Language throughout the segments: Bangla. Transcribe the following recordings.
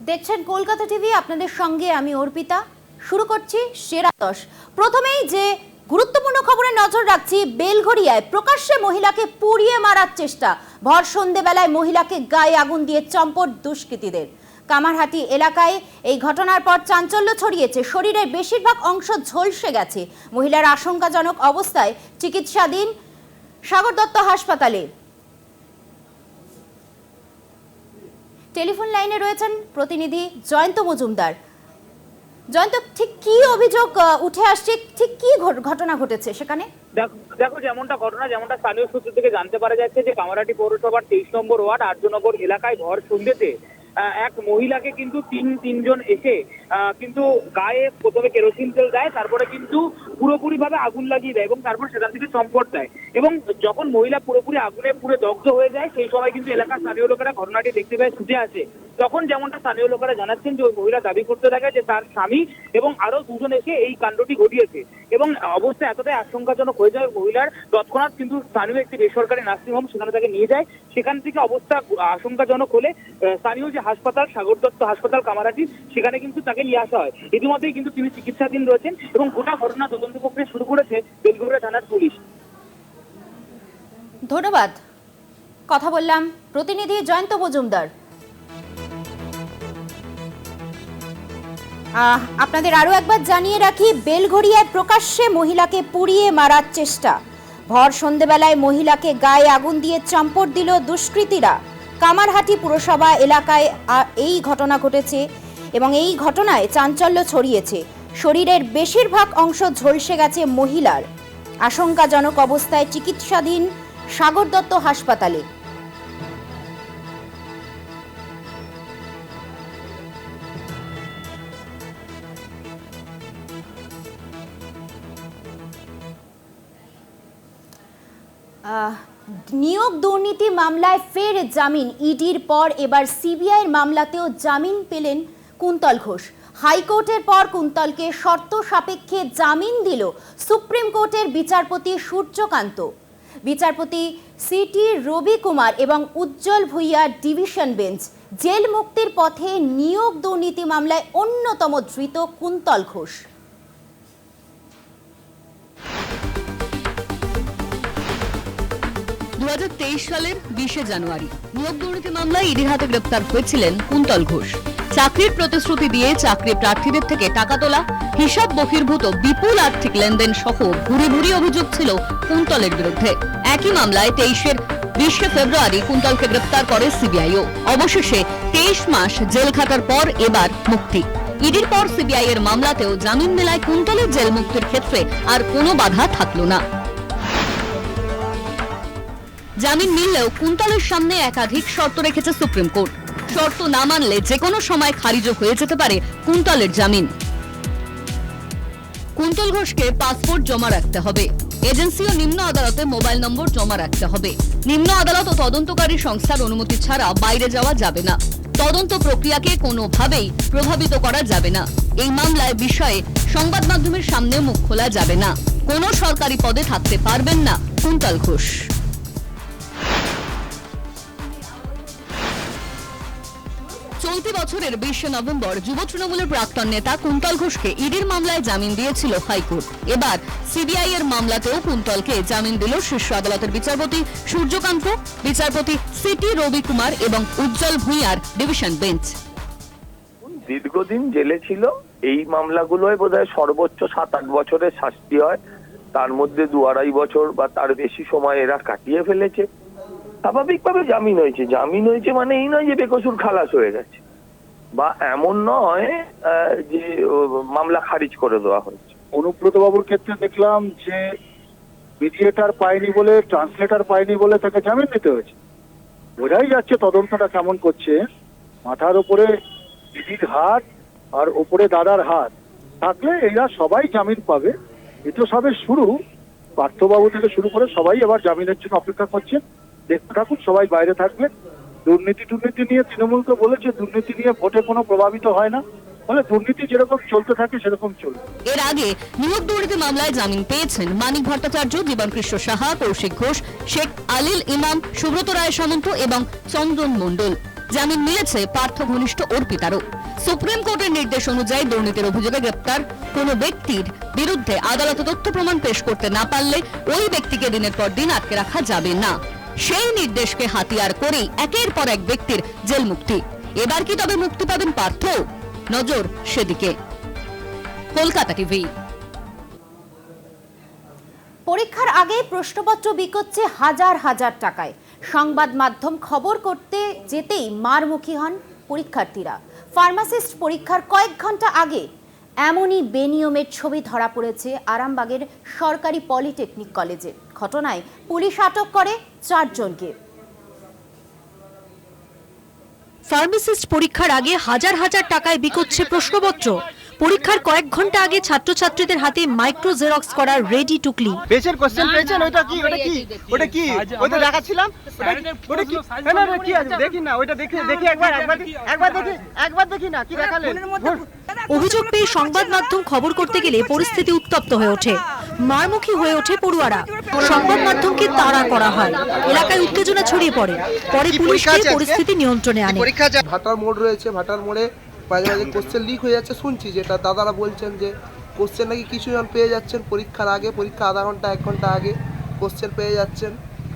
দেখছেন কলকাতা টিভি, আপনাদের সঙ্গে আমি অর্পিতা। শুরু করছি সেরা 10। প্রথমেই যে গুরুত্বপূর্ণ খবরে নজর রাখছি, বেলঘড়িয়ায় প্রকাশ্যে মহিলাকে পুড়িয়ে মারার চেষ্টা। ভর সন্ধেবেলায় মহিলাকে গায়ে আগুন দিয়ে চম্পট দুষ্কৃতীদের। কামারহাটি এলাকায় এই ঘটনার পর চাঞ্চল্য ছড়িয়েছে। শরীরের বেশিরভাগ অংশ ঝলসে গেছে। মহিলার আশঙ্কাজনক অবস্থায় চিকিৎসাধীন সাগর দত্ত হাসপাতালে। টেলিফোন লাইনে রয়েছেন প্রতিনিধি জয়ন্ত মজুমদার। জয়ন্ত, ঠিক কি অভিযোগ উঠে আসছে, ঠিক কি ঘটনা ঘটেছে সেখানে? দেখো, যেমনটা স্থানীয় সূত্র থেকে জানতে পারা যাচ্ছে যে কামারহাটি পৌরসভার 23 নম্বর ওয়ার্ড আর্যনগর এলাকায় ভর সন্ধ্যেতে এক মহিলাকে কিন্তু তিনজন এসে কিন্তু গায়ে প্রথমে কেরোসিন তেল দেয়, তারপরে কিন্তু পুরোপুরি ভাবে আগুন লাগিয়ে দেয় এবং তারপর সেখান থেকে চম্পট দেয়। এবং যখন মহিলা পুরোপুরি আগুনে পুরো দগ্ধ হয়ে যায়, সেই সময় কিন্তু এলাকার স্থানীয় লোকেরা ঘটনাটি দেখতে পেয়ে ছুটে আসে। তখন যেমনটা স্থানীয় লোকেরা জানাচ্ছেন যে ওই মহিলা দাবি করতে থাকে যে তার স্বামী এবং আরো দুজন এসে এই কাণ্ডটি ঘটিয়েছে এবং অবস্থা এতটাই আশঙ্কাজনক হয়ে যায় মহিলার, তৎক্ষণাৎ কিন্তু স্থানীয় একটি বেসরকারি নার্সিংহোম সেখানে তাকে নিয়ে যায়। সেখান থেকে অবস্থা আশঙ্কাজনক হলে স্থানীয় যে হাসপাতাল সাগর দত্ত হাসপাতাল কামারহাটি, সেখানে কিন্তু তাকে নিয়ে আসা হয়। ইতিমধ্যেই কিন্তু তিনি চিকিৎসাধীন রয়েছেন এবং গোটা ঘটনা তদন্ত প্রক্রিয়া শুরু করেছে বেলঘড়িয়া থানার পুলিশ। ধন্যবাদ। কথা বললাম প্রতিনিধি জয়ন্ত মজুমদার। আপনাদের আরো একবার জানিয়ে রাখি, বেলঘড়িয়ায় প্রকাশ্যে মহিলাকে পুড়িয়ে মারার চেষ্টা। ভর সন্ধেবেলায় মহিলাকে গায়ে আগুন দিয়ে চম্পট দিল দুষ্কৃতীরা। কামারহাটি পুরসভা এলাকায় এই ঘটনা ঘটেছে এবং এই ঘটনায় চাঞ্চল্য ছড়িয়েছে। শরীরের বেশিরভাগ অংশ ঝলসে গেছে মহিলার। আশঙ্কাজনক অবস্থায় চিকিৎসাধীন সাগর দত্ত হাসপাতালে। নিয়োগ দুর্নীতি মামলায় ফের জামিন। ইডির পর এবার সিবিআইয়ের মামলাতেও জামিন পেলেন কুন্তল ঘোষ। হাইকোর্টের পর কুন্তলকে শর্ত সাপেক্ষে জামিন দিল সুপ্রিম কোর্টের বিচারপতি সূর্যকান্ত। বিচারপতি সিটি রবি কুমার এবং উজ্জ্বল ভুইয়ার ডিভিশন বেঞ্চ। জেল মুক্তির পথে নিয়োগ দুর্নীতি মামলায় অন্যতম ধৃত কুন্তল ঘোষ। সালের 20 জানুয়ারি নিয়োগ দুর্নীতি মামলায় ইডির হাতে গ্রেপ্তার হয়েছিলেন কুন্তল ঘোষ। চাকরির প্রতিশ্রুতি দিয়ে চাকরি প্রার্থীদের থেকে টাকা তোলা, হিসাব বহির্ভূত বিপুল আর্থিক লেনদেন সহ ভুরি ভুরি অভিযোগ ছিল কুন্তলের বিরুদ্ধে। একই মামলায় 20 ফেব্রুয়ারি কুন্তলকে গ্রেপ্তার করে সিবিআইও। অবশেষে 23 মাস জেল খাটার পর এবার মুক্তি। ইডির পর সিবিআই এর মামলাতেও জামিন মেলায় কুন্তলের জেল মুক্তির ক্ষেত্রে আর কোনো বাধা থাকলো না। জামিন মিললেও কুন্তলের সামনে একাধিক শর্ত রেখেছে সুপ্রিম কোর্ট। শর্ত না মানলে যে কোনো সময় খারিজ হয়ে যেতে পারে কুন্তলের জামিন। কুন্তল ঘোষকে পাসপোর্ট জমা রাখতে হবে। এজেন্সি ও নিম্ন আদালতে মোবাইল নম্বর জমা রাখতে হবে। নিম্ন আদালত ও তদন্তকারী সংস্থার অনুমতি ছাড়া বাইরে যাওয়া যাবে না। তদন্ত প্রক্রিয়াকে কোনোভাবেই প্রভাবিত করা যাবে না। এই মামলায় বিষয়ে সংবাদ মাধ্যমের সামনে মুখ খোলা যাবে না। কোনো সরকারি পদে থাকতে পারবেন না কুন্তল ঘোষ। চলতি বছরের 20 নভেম্বর যুব তৃণমূলের প্রাক্তন নেতা কুন্তল ঘোষকে ইডির মামলায় জামিন দিয়েছিল হাইকোর্ট। এবার সিবিআই এর মামলাতেও কুন্তলকে জামিন দিল শীর্ষ আদালতের বিচারপতি সূর্যকান্ত, বিচারপতি সিটি রবি কুমার এবং উজ্জ্বল ভুইয়ার ডিভিশন বেঞ্চ। দীর্ঘদিন জেলে ছিল। এই মামলাগুলোয় বোধহয় সর্বোচ্চ 7-8 বছরের শাস্তি হয়, তার মধ্যে 2-2.5 বছর বা তার বেশি সময় এরা কাটিয়ে ফেলেছে। স্বাভাবিকভাবে জামিন হয়েছে। জামিন হয়েছে মানে এই নয় যে বেকসুর খালাস হয়ে গেছে, বা এমন নয় যে মামলা খারিজ করে দেওয়া হয়েছে। অনুব্রত বাবুর ক্ষেত্রে দেখলাম যে মিডিয়েটর পায়নি বলে, ট্রান্সলেটর পায়নি বলে তাকে জামিন দিতে হয়েছে। বোঝাই যাচ্ছে তদন্তটা কেমন করছে। মাথার উপরে দিদির হাত আর উপরে দাদার হাত থাকলে এরা সবাই জামিন পাবে। এটা সবে শুরু। পার্থবাবু থেকে শুরু করে সবাই এবার জামিনের জন্য অপেক্ষা করছেন। দেখতে থাকুন, সবাই বাইরে থাকবে। দুর্নীতি নিয়ে তৃণমূলকে বলেছে, দুর্নীতি নিয়ে ভোটে কোনো প্রভাবিত হয় না, ফলে দুর্নীতি যেরকম চলতে থাকে সেরকম চলবে। এর আগে নিয়োগ দুর্নীতি মামলায় জামিন পেয়েছেন মানিক ভট্টাচার্য, জীবনকৃষ্ণ সাহা, কৌশিক ঘোষ, শেখ আলিল ইমাম, সুব্রত রায় সামন্ত এবং চন্দন মণ্ডল। জামিন মিলেছে পার্থ ঘনিষ্ঠ অর্পিতারও। সুপ্রিম কোর্টের নির্দেশ অনুযায়ী দুর্নীতির অভিযোগে গ্রেপ্তার কোনো ব্যক্তির বিরুদ্ধে আদালতে তথ্য প্রমাণ পেশ করতে না পারলে ওই ব্যক্তিকে দিনের পর দিন আটকে রাখা যাবে না। সেই নির্দেশকে হাতিয়ার করেই একের পর এক ব্যক্তির জেল মুক্তি। এবার কি তবে মুক্তি পাবেন পার্থ? নজর সেদিকে। কলকাতা টিভি। পরীক্ষার আগে প্রশ্নপত্র বিকোচ্ছে হাজার হাজার টাকায়। সংবাদ মাধ্যম খবর করতে যেতেই মারমুখী হন পরীক্ষার্থীরা। ফার্মাসিস্ট পরীক্ষার কয়েক ঘন্টা আগে এমনই বেনিয়মের ছবি ধরা পড়েছে আরামবাগের সরকারি পলিটেকনিক কলেজে। ঘটনায় পুলিশ আটক করে 4 জনকে। ফার্মাসিস্ট পরীক্ষার আগে হাজার হাজার টাকায় বিকোচ্ছে প্রশ্নপত্র। পরীক্ষার কয়েক ঘন্টা আগে ছাত্রছাত্রীদের হাতে মাইক্রো জেরক্স করার রেডি টুকলি। পেজের কোশ্চেন পেয়েছেন? ওটা কি ওটা কি ওটা দেখাচ্ছিলাম, ওটা কি না না কি আছে দেখি না, ওটা দেখি একবার দেখি না কি দেখালেন। অভিযোগ পেয়ে সংবাদ মাধ্যম খবর করতে গেলে পরিস্থিতি উত্তপ্ত হয়ে ওঠে। মারমুখী হয়ে ওঠে পড়ুয়ারা। সংবাদ মাধ্যমকে তাড়া করা হয়। এলাকায় উত্তেজনা ছড়িয়ে পড়ে। পরে পুলিশ গিয়ে পরিস্থিতি নিয়ন্ত্রণে আনে। ভাটার মোড় রয়েছে, ভাটার মোড়ে মাঝে মাঝে কোশ্চেন লিক হয়ে যাচ্ছে শুনছি, যেটা দাদারা বলছেন যে কোশ্চেন নাকি কিছু জন পেয়ে যাচ্ছেন পরীক্ষার আগে, পরীক্ষা আধা ঘন্টা 1 ঘন্টা আগে কোশ্চেন পেয়ে যাচ্ছেন।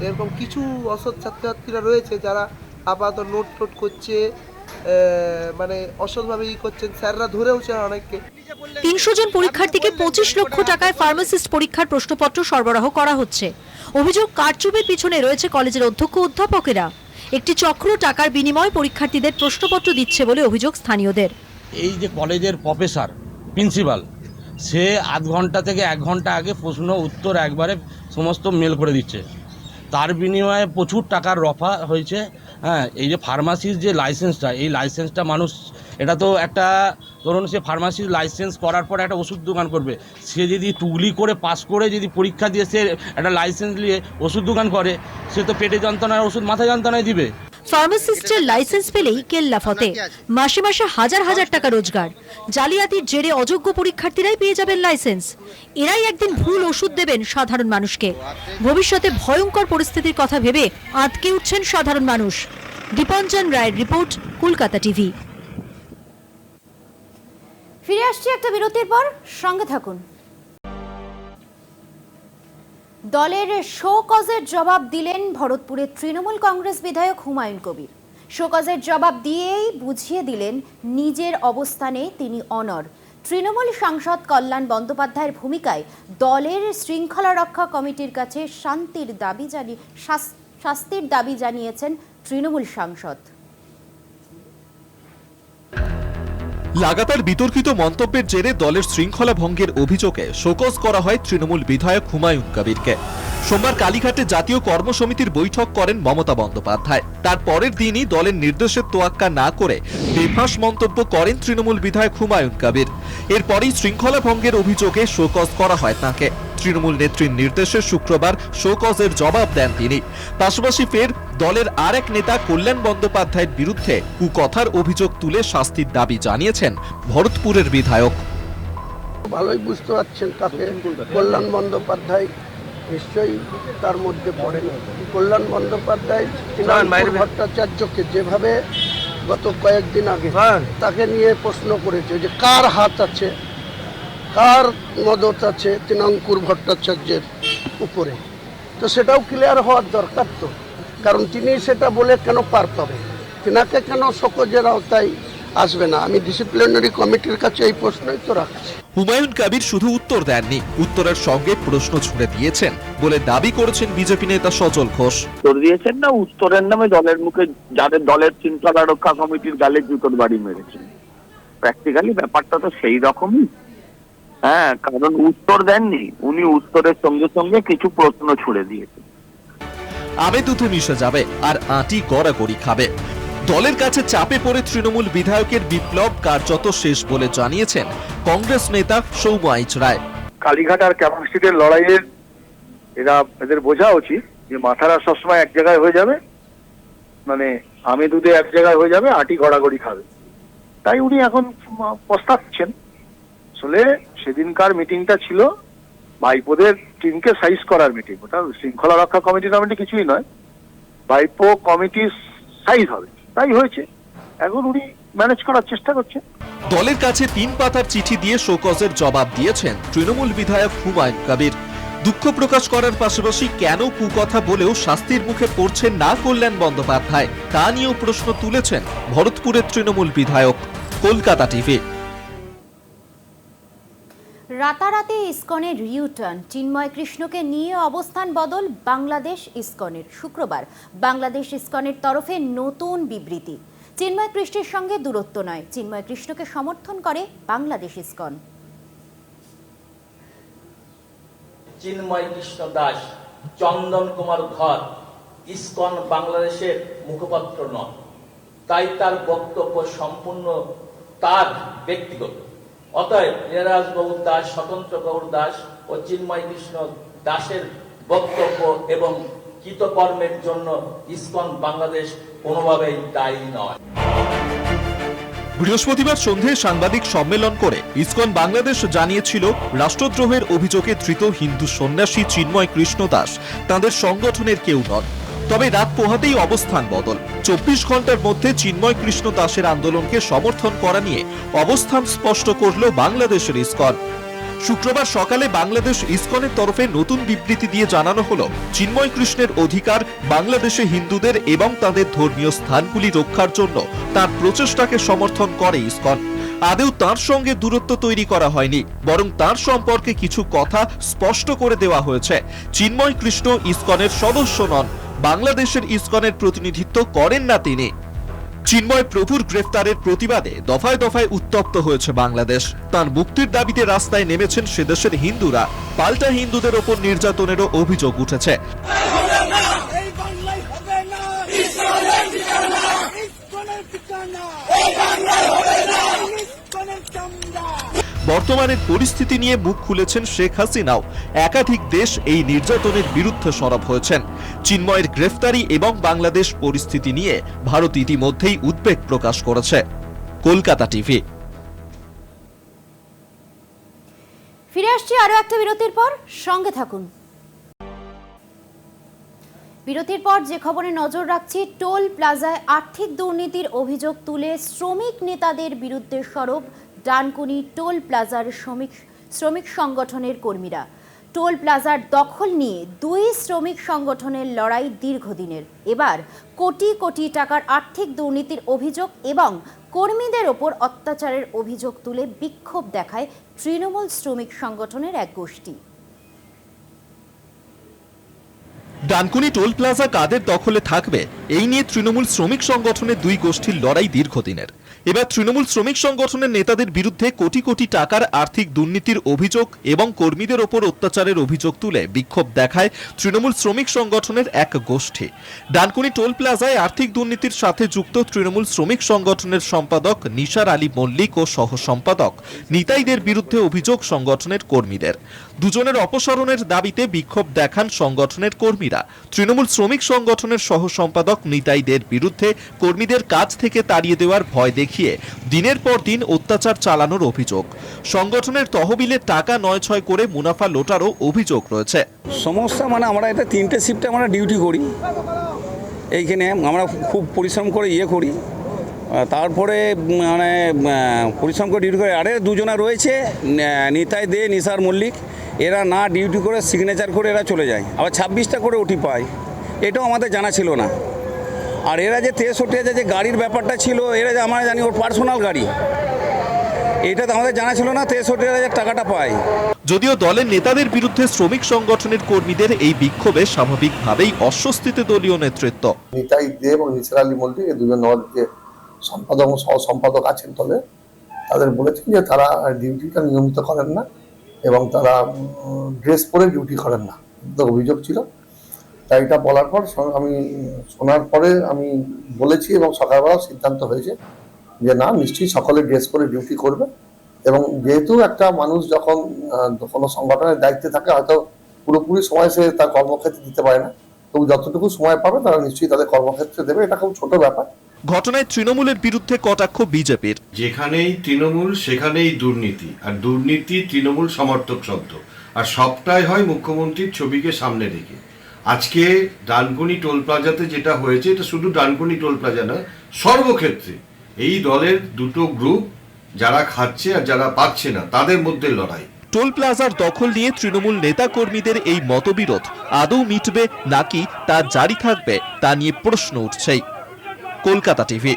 এরকম কিছু অসৎ ছাত্রছাত্রীরা রয়েছে যারা আপাতত নোট টোট করছে, মানে অসৎভাবে করছেন, স্যাররা ধরেওছে অনেককে। 300 জন পরীক্ষার্থীকে 25 লক্ষ টাকায় ফার্মাসিস্ট পরীক্ষার প্রশ্নপত্র সরবরাহ করা হচ্ছে। অভিযোগ কারচুপির পিছনে রয়েছে কলেজের অধ্যক্ষ অধ্যাপকেরা। একটি চক্র টাকার বিনিময়ে পরীক্ষার্থীদের প্রশ্নপত্র দিচ্ছে বলে অভিযোগ স্থানীয়দের। এই যে কলেজের প্রফেসর প্রিন্সিপাল, সে আধ ঘন্টা থেকে 1 ঘন্টা আগে প্রশ্ন উত্তর একবারে সমস্ত মেল করে দিচ্ছে। তার বিনিময়ে প্রচুর টাকার রফা হয়েছে। হ্যাঁ, এই যে ফার্মাসির যে লাইসেন্সটা, এই লাইসেন্সটা মানুষ, এটা তো একটা ধরুন সে ফার্মাসির লাইসেন্স করার পর একটা ওষুধ দোকান করবে, সে যদি টুগলি করে পাস করে যদি পরীক্ষা দিয়ে সে একটা লাইসেন্স নিয়ে ওষুধ দোকান করে, সে তো পেটে যন্ত্রণার ওষুধ মাথা যন্ত্রণায় দিবে। ফার্মাসিস্টের লাইসেন্স পেলেই কেল্লা ফতে। মাসে মাসে হাজার হাজার টাকা রোজগার। জালিয়াতির জেরে অযোগ্য পরীক্ষার্থীরাই পেয়ে যাবেন লাইসেন্স। এরাই একদিন ভুল ওষুধ দেবেন সাধারণ মানুষকে। ভবিষ্যতে ভয়ঙ্কর পরিস্থিতির কথা ভেবে আটকে উঠছেন সাধারণ মানুষ। দীপঞ্জন রায়ের রিপোর্ট, কলকাতা টিভি। ফিরে আসছি একটা বিরতির পর, সঙ্গে থাকুন। দলের শোকজের জবাব দিলেন ভরতপুরের তৃণমূল কংগ্রেস বিধায়ক হুমায়ুন কবির। শোকজের জবাব দিয়েই বুঝিয়ে দিলেন নিজের অবস্থানে তিনি অনড়। তৃণমূল সাংসদ কল্যাণ বন্দ্যোপাধ্যায়ের ভূমিকায় দলের শৃঙ্খলা রক্ষা কমিটির কাছে শাস্তির দাবি জানিয়েছেন তৃণমূল সাংসদ। লাগাতার বিতর্কিত মন্তব্যের জেরে দলের শৃঙ্খলা ভঙ্গের অভিযোগে শোকজ করা হয় তৃণমূল বিধায়ক হুমায়ুন কবিরকে। সোমবার কালীঘাটে জাতীয় কর্মসমিতির বৈঠক করেন মমতা বন্দ্যোপাধ্যায়। তার পরের দিনই দলের নির্দেশের তোয়াক্কা না করে বেফাঁস মন্তব্য করেন তৃণমূল বিধায়ক হুমায়ুন কবির। এরপরই শৃঙ্খলা ভঙ্গের অভিযোগে শোকজ করা হয় তাঁকে। তৃণমূল নেত্রীর নির্দেশে শুক্রবার শোকজের জবাব দেন তিনি। পাশাপাশি ফের দলের আরেক নেতা কল্যাণ বন্দ্যোপাধ্যায়ের বিরুদ্ধে কুকথার অভিযোগ তুলে শাস্তির দাবি জানিয়েছেন ভরতপুরের বিধায়ক। ভালোই বুঝতে পারছেন তাকে কল্যাণ বন্দ্যোপাধ্যায় নিশ্চয়ই তার মধ্যে পড়ে। কল্যাণ বন্দ্যোপাধ্যায় ভট্টাচার্যকে যেভাবে গত কয়েকদিন আগে তাকে নিয়ে প্রশ্ন করেছে যে কার হাত আছে, কার মদত আছে তৃণাঙ্কুর ভট্টাচার্যের উপরে, তো সেটাও ক্লিয়ার হওয়ার দরকার। তো কারণ তিনি সেটা বলে কেন পার পাবে, তিনাকে কেন শোকজের আওতায় আসবে না? আমি ডিসিপ্লিনারি কমিটির কাছে এই প্রশ্নই তো রাখছি। হুমায়ুন কবির শুধু উত্তর দেননি, উত্তরের সঙ্গে প্রশ্ন ছুড়ে দিয়েছেন বলে দাবি করেছেন বিজেপি নেতা সজল ঘোষ। উত্তর দিয়েছেন না, উত্তরের নামে দলের মুখে যাদের দলের শৃঙ্খলা রক্ষা কমিটির গালে জুতোর বাড়ি মেরেছেন। প্র্যাকটিক্যালি ব্যাপারটা তো সেই রকমই। হ্যাঁ, কারণ উত্তর দেননি উনি, উত্তরের সঙ্গে সঙ্গে কিছু প্রশ্ন ছুড়ে দিয়েছেন। আবে দুধে মিশে যাবে আর আঁটি গড়াগড়ি খাবে। দলের কাছে চাপে পড়ে তৃণমূল বিধায়কের বিপ্লব কার্যত শেষ বলে জানিয়েছেন কংগ্রেস নেতা সৌম আইচ রায়। কালীঘাট আর ক্যাপাসিটির লড়াইয়ের এদের বোঝা উচিত যে মাথারা সবসময় এক জায়গায় হয়ে যাবে, মানে আমি দুধে এক জায়গায় হয়ে যাবে, আটি গড়াগড়ি খাবে। তাই উনি এখন পস্তাচ্ছেন। আসলে সেদিনকার মিটিংটা ছিল ভাইপোদের টিমকে সাইজ করার মিটিং, ওটা শৃঙ্খলা রক্ষা কমিটি কিছুই নয়, ভাইপো কমিটি সাইজ হবে, তাই হয়েছে। এখন উনি ম্যানেজ করার চেষ্টা করছেন। দলের কাছে 3 পাতার চিঠি দিয়ে শোকজের জবাব দিয়েছেন তৃণমূল বিধায়ক হুমায়ুন কবির। দুঃখ প্রকাশ করার পাশাপাশি কেন কুকথা বলেও শাস্তির মুখে পড়ছেন না কল্যাণ বন্দ্যোপাধ্যায় তা নিয়েও প্রশ্ন তুলেছেন ভরতপুরের তৃণমূল বিধায়ক। কলকাতা টিভি। রাতারাতি ইসকনের রিউটার্ন, চিন্ময় কৃষ্ণকে নিয়ে অবস্থান বদল বাংলাদেশ ইসকনের। শুক্রবার বাংলাদেশ ইসকনের তরফে নতুন বিবৃতি। চিন্ময় কৃষ্ণের সঙ্গে দূরত্ব নয়, চিন্ময় কৃষ্ণকে সমর্থন করে বাংলাদেশ ইসকন। চিন্ময় কৃষ্ণ দাস, চন্দন কুমার ধর ইসকন বাংলাদেশের মুখপাত্র নন, তাই তার বক্তব্য সম্পূর্ণ তার ব্যক্তিগত। অতএব নীরাজ গৌর দাস, স্বতন্ত্র গৌর দাস ও চিন্ময় কৃষ্ণ দাসের বক্তব্য এবং কৃতকর্মের জন্য ইসকন বাংলাদেশ কোনোভাবেই দায়ী নয়। বৃহস্পতিবার সন্ধ্যায় সাংবাদিক সম্মেলন করে ইসকন বাংলাদেশ জানিয়েছিল রাষ্ট্রদ্রোহের অভিযোগে ধৃত হিন্দু সন্ন্যাসী চিন্ময় কৃষ্ণ দাস তাদের সংগঠনের কেউ নন। তবে রাত পোহাতেই অবস্থান বদল। 24 ঘন্টার মধ্যে চিন্ময় কৃষ্ণ দাসের আন্দোলনকে সমর্থন করা নিয়ে অবস্থান স্পষ্ট করল বাংলাদেশের ইসকন। শুক্রবার সকালে বাংলাদেশ ইসকনের তরফে নতুন বিবৃতি দিয়ে জানানো হলো চিন্ময় কৃষ্ণের অধিকার বাংলাদেশে হিন্দুদের এবং তাদের ধর্মীয় স্থানগুলি রক্ষার জন্য তার প্রচেষ্টাকে সমর্থন করে ইসকন। আদৌ তার সঙ্গে দূরত্ব তৈরি করা হয়নি, বরং তার সম্পর্কে কিছু কথা স্পষ্ট করে দেওয়া হয়েছে। চিন্ময় কৃষ্ণ ইসকনের সদস্য নন, বাংলাদেশের ইসকনের প্রতিনিধিত্ব করেন না তিনি। চিন্ময় প্রভুর গ্রেফতারের প্রতিবাদে দফায় দফায় উত্তপ্ত হয়েছে বাংলাদেশ। তার মুক্তির দাবিতে রাস্তায় নেমেছেন সেদেশের হিন্দুরা। পাল্টা হিন্দুদের ওপর নির্যাতনেরও অভিযোগ উঠেছে। বর্তমানের পরিস্থিতি নিয়ে মুখ খুলেছেন শেখ হাসিনাও। একাধিক দেশ এই নির্যাতনের বিরুদ্ধে সরব হয়েছেন। চিন্ময়ের গ্রেফতারি এবং বাংলাদেশ পরিস্থিতি নিয়ে ভারত ইতিমধ্যেই উদ্বেগ প্রকাশ করেছে। কলকাতা টিভি। ফিরে আসছি আরো একটা বিরতির পর, সঙ্গে থাকুন। বিরতির পর যে খবরে নজর রাখছি, টোল প্লাজায় আর্থিক দুর্নীতির অভিযোগ তুলে শ্রমিক নেতাদের বিরুদ্ধে সরব ডানকুনি টোল প্লাজার শ্রমিক সংগঠনের কর্মীরা। টোল প্লাজার দখল নিয়ে দুই শ্রমিক সংগঠনের লড়াই দীর্ঘদিনের। এবার কোটি কোটি টাকার আর্থিক দুর্নীতির অভিযোগ এবং কর্মীদের ওপর অত্যাচারের অভিযোগ তুলে বিক্ষোভ দেখায় তৃণমূল শ্রমিক সংগঠনের এক গোষ্ঠী। ডানকুনি টোল প্লাজা কাদের দখলে থাকবে এই নিয়ে তৃণমূল শ্রমিক সংগঠনের দুই গোষ্ঠীর লড়াই দীর্ঘদিনের। এবার তৃণমূল শ্রমিক সংগঠনের নেতাদের বিরুদ্ধে কোটি কোটি টাকার আর্থিক দুর্নীতির অভিযোগ এবং কর্মীদের ওপর অত্যাচারের অভিযোগ তুলে বিক্ষোভ দেখায় তৃণমূল শ্রমিক সংগঠনের এক গোষ্ঠী। ডানকুনি টোল প্লাজায় আর্থিক দুর্নীতির সাথে যুক্ত তৃণমূল শ্রমিক সংগঠনের সম্পাদক নিসার আলী মল্লিক ও সহ সম্পাদক নিতাইদের বিরুদ্ধে অভিযোগ সংগঠনের কর্মীদের। দুজনের অপসারণের দাবিতে বিক্ষোভ দেখান সংগঠনের কর্মীরা। তৃণমূল শ্রমিক সংগঠনের সহ সম্পাদক নিতাইদের বিরুদ্ধে কর্মীদের কাজ থেকে তাড়িয়ে দেওয়ার ভয় দেখিয়ে দিনের পর দিন অত্যাচার চালানোর অভিযোগ। সংগঠনের তহবিলের টাকা নয়-ছয় করে মুনাফা লোটারও অভিযোগ রয়েছে। সমস্যা মানে আমরা এটা 3টে শিফটে আমরা ডিউটি করি, এইখানে আমরা খুব পরিশ্রম করে করি, তারপরে মানে পরিশ্রম করে ডিউটি করে। আরে দুজনা রয়েছে নিতাই দে, নিসার মল্লিক, এরা না ডিউটি করে সিগনেচার করে এরা চলে যায়, আবার 26টা করে ওটি পায়, এটাও আমাদের জানা ছিল না। আর এরা যে 63,000 যে গাড়ির ব্যাপারটা ছিল, এরা যে আমরা জানি ওর পার্সোনাল গাড়ি, এটা তো আমাদের জানা ছিল না, 63,000 টাকাটা পায়। যদিও দলের নেতাদের বিরুদ্ধে শ্রমিক সংগঠনের কর্মীদের এই বিক্ষোভে স্বাভাবিকভাবেই অস্বস্তিতে দলীয় নেতৃত্ব। নিতাই দে এবং নিসার আলী মল্লিক দুজন যে সম্পাদক ও সহ সম্পাদক আছেন দলে, তাদের বলেছেন যে তারা ডিউটিটা নিয়মিত করেন না এবং তারা ড্রেস পরে ডিউটি করেন না, অভিযোগ ছিল। তাই এটা বলার পর আমি শোনার পরে আমি বলেছি এবং সকালবেলা সিদ্ধান্ত হয়েছে যে না, নিশ্চয়ই সকলে ড্রেস পরে ডিউটি করবে। এবং যেহেতু একটা মানুষ যখন কোনো সংগঠনের দায়িত্বে থাকে, হয়তো পুরোপুরি সময় সে তার কর্মক্ষেত্রে দিতে পারে না, তবু যতটুকু সময় পাবে তারা নিশ্চয়ই তাদের কর্মক্ষেত্রে দেবে, এটা খুব ছোট ব্যাপার। ঘটনায় তৃণমূলের বিরুদ্ধে কটাক্ষ বিজেপির। যেখানেই তৃণমূল সেখানেই দুর্নীতি, আর দুর্নীতি তৃণমূল সমর্থক শব্দ, আর সবটাই হয় মুখ্যমন্ত্রীর ছবিকে সামনে রেখে। আজকে ডানকুনি টোল প্লাজাতে যেটা হয়েছে, এটা শুধু ডানকুনি টোল প্লাজা নয়, সর্বক্ষেত্রে এই দলের দুটো গ্রুপ, যারা খাচ্ছে আর যারা পাচ্ছে না, তাদের মধ্যে লড়াই। টোল প্লাজার দখল নিয়ে তৃণমূল নেতা কর্মীদের এই মতবিরোধ আদৌ মিটবে নাকি তা জারি থাকবে তা নিয়ে প্রশ্ন উঠছেই। কলকাতা টিভি।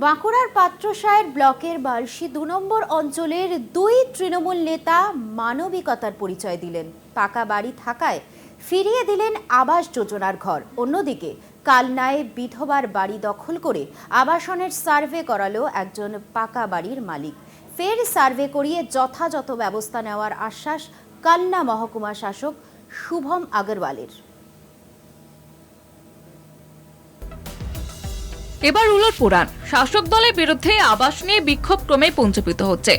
বাঁকুড়ার পাত্রসায়ের ব্লকের বালশি 2 নম্বর অঞ্চলের 2 তৃণমূল নেতা মানবিকতার পরিচয় দিলেন। পাকা বাড়ি থাকায় ফিরিয়ে দিলেন আবাস যোজনার ঘর। অন্যদিকে কালনায় বিধবার বাড়ি দখল করে আবাসনের সার্ভে করালো একজন পাকা বাড়ির মালিক। ফের সার্ভে করিয়ে যথাযথ ব্যবস্থা নেওয়ার আশ্বাস কালনা মহকুমা শাসক শুভম আগরওয়ালের। এবার উলট পুরাণ, শাসক দলের বিরুদ্ধে আবাস নিয়ে বিক্ষোভ ক্রমে পুঞ্জীভূত হচ্ছে।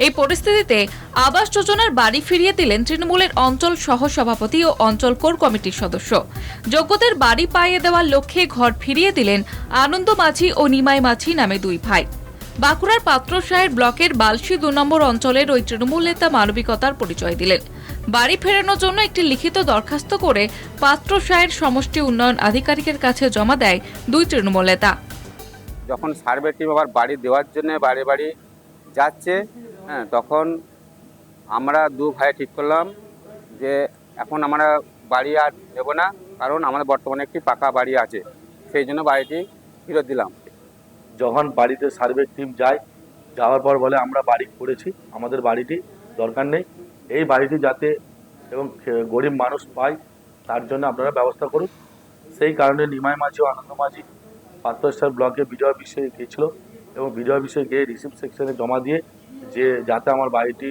এই পরিস্থিতিতে আবাস যোজনার বাড়ি ফিরিয়ে দিলেন তৃণমূলের অঞ্চল সহ সভাপতি ও অঞ্চল কোর কমিটির সদস্য। যোগ্যদের বাড়ি পাইয়ে দেওয়ার লক্ষ্যে ঘর ফিরিয়ে দিলেন আনন্দ মাঝি ও নিমাই মাঝি নামে 2 ভাই। বাঁকুড়ার পাত্রসায়ের ব্লকের বালশি 2 নম্বর অঞ্চলের ওই তৃণমূল নেতা মানবিকতার পরিচয় দিলেন। বাড়ি ফেরানোর জন্য একটি লিখিত দরখাস্ত করে পাত্রসায়ের সমষ্টি উন্নয়ন আধিকারিকের কাছে জমা দেয় 2 তৃণমূল নেতা। যখন সার্ভে টিম আবার বাড়ি দেওয়ার জন্য বাড়ি বাড়ি যাচ্ছে, তখন আমরা 2 ভাই ঠিক করলাম যে এখন আমরা বাড়ি আর দেবো না, কারণ আমাদের বর্তমানে একটি পাকা বাড়ি আছে, সেই জন্য বাড়িটি ফেরত দিলাম। যখন বাড়িতে সার্ভে টিম যায়, যাওয়ার পর বলে আমরা বাড়ি করেছি, আমাদের বাড়িটি দরকার নেই, এই বাড়িটি যাতে এবং গরিব মানুষ পায় তার জন্য আপনারা ব্যবস্থা করুন। সেই কারণে নিমাই মাঝি ও আনন্দ মাঝি পাত্রসায়ের ব্লকে বিডিও অফিসে গিয়েছিল এবং বিডিও অফিসে গিয়ে রিসিপ্ট সেকশনে জমা দিয়ে যে যাতে আমার বাড়িটি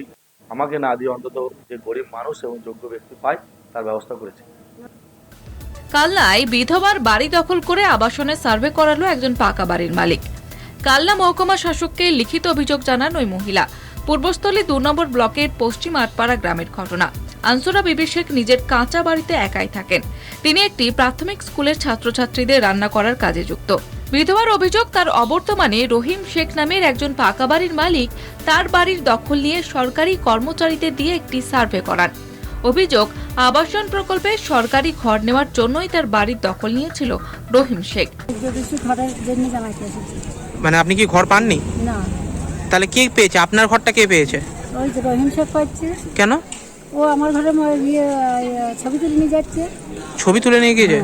আমাকে না দিয়ে অন্তত যে গরিব মানুষ এবং যোগ্য ব্যক্তি পায় তার ব্যবস্থা করেছে। কালনায় বিধবার বাড়ি দখল করে আবাসনের সার্ভে করালো একজন পাকা বাড়ির মালিক। কালনা মহকুমা শাসককে লিখিত অভিযোগ জানান ওই মহিলা। পূর্বস্থলী 2 নম্বর ব্লকের পশ্চিম আটপাড়া গ্রামের ঘটনা। আনসুরা বিবি শেখ নিজের কাঁচা বাড়িতে একাই থাকেন। তিনি একটি প্রাথমিক স্কুলের ছাত্রছাত্রীদের রান্না করার কাজে যুক্ত। বিধবার অভিযোগ, তার অবর্তমানে রহিম শেখ নামের একজন পাকা বাড়ির মালিক তার বাড়ির দখল নিয়ে সরকারি কর্মচারীদের দিয়ে একটি সার্ভে করান। অভিযোগ, আবাসন প্রকল্পে সরকারি ঘর নেওয়ার জন্যই তার বাড়ির দখল নিয়েছিল রহিম শেখ। মানে আপনি কি ঘর পাননি? না। তাহলে কে পেয়েছে? আপনার ঘরটা কে পেয়েছে? ওই যে রহিম শেখ পাচ্ছে। কেন? ও আমার ঘরে ছবি তুলে নিয়ে যাচ্ছে। ছবি তুলে নিয়ে গিয়েছে?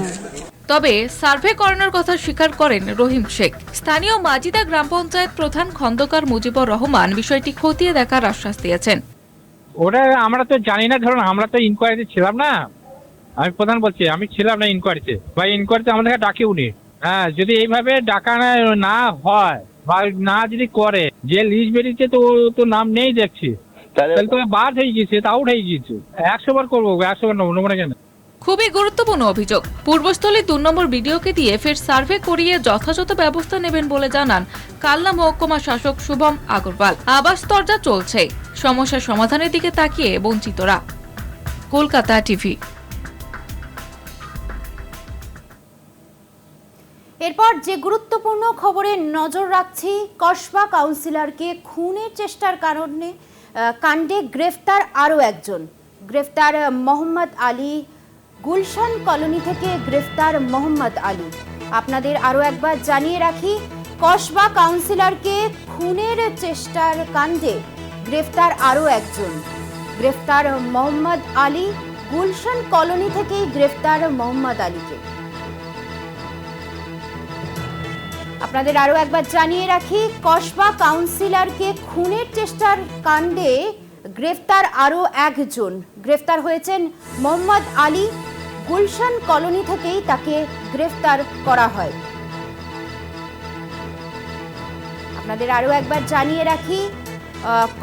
তবে সার্ভে করানোর কথা স্বীকার করেন রহিম শেখ। স্থানীয় মাজিদা গ্রাম পঞ্চায়েত প্রধান খন্দকার মুজিবুর রহমান বিষয়টি খতিয়ে দেখার আশ্বাস দিয়েছেন। ওটা আমরা তো জানি না, ধরুন আমরা তো ইনকোয়ারিতে ছিলাম না, আমি প্রধান বলছি, আমি ছিলাম না ইনকোয়ারিতে, বা ইনকোয়ারিতে আমাদেরকে ডাকে উনি। হ্যাঁ, যদি এইভাবে ডাকা না হয় বা না যদি করে, যে লিস্ট বেরিয়েছে তো তো নাম নেই দেখছি, তাহলে তো বাদ হয়ে গিয়েছে, তা আউট হয়ে গিয়েছে। 100 বার করবো, 100 বার নেবো না কেন? খুবই গুরুত্বপূর্ণ অভিযোগ। পূর্বস্থলী 2 নম্বর বিডিওকে দিয়ে ফের সার্ভে করিয়ে যথাযথ ব্যবস্থা নেবেন বলে জানান কালনা মহকুমা শাসক শুভম আগরওয়াল। আবাস তরজা চলছে, সমস্যার সমাধানের দিকে তাকিয়ে বঞ্চিতরা। কলকাতা টিভি। এরপর যে গুরুত্বপূর্ণ খবরে নজর রাখছি, কসবা কাউন্সিলরকে খুনের চেষ্টার কাণ্ডে গ্রেফতার আরও একজন। গ্রেফতার মোহাম্মদ আলী। গুলশান কলোনি থেকে গ্রেফতার মোহাম্মদ আলী। আপনাদের আরও একবার জানিয়ে রাখি, কসবা কাউন্সিলরকে খুনের চেষ্টার কাণ্ডে গ্রেফতার আরও একজন। গ্রেফতার মোহাম্মদ আলী। গুলশান কলোনি থেকেই গ্রেফতার মোহাম্মদ আলীকে। আপনাদের আরও একবার জানিয়ে রাখি, কসবা কাউন্সিলরকে খুনের চেষ্টার কাণ্ডে গ্রেফতার আরও একজন। গ্রেফতার হয়েছেন মোহাম্মদ আলী। গুলশান কলোনি থেকেই তাকে গ্রেফতার করা হয়। আপনাদের আরও একবার জানিয়ে রাখি,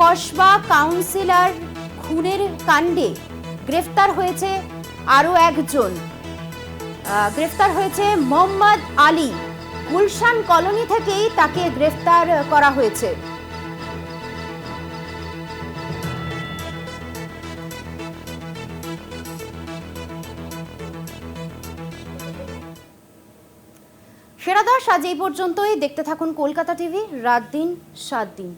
কসবা কাউন্সিলর খুনের কাণ্ডে গ্রেফতার হয়েছে আরও একজন। গ্রেফতার হয়েছে মোহাম্মদ আলী। গুলশান কলোনি থেকেই তাকে গ্রেফতার করা হয়েছে। সেরা দশ আজ এই পর্যন্তই। দেখতে থাকুন কলকাতা টিভি, রাত দিন 7 দিন।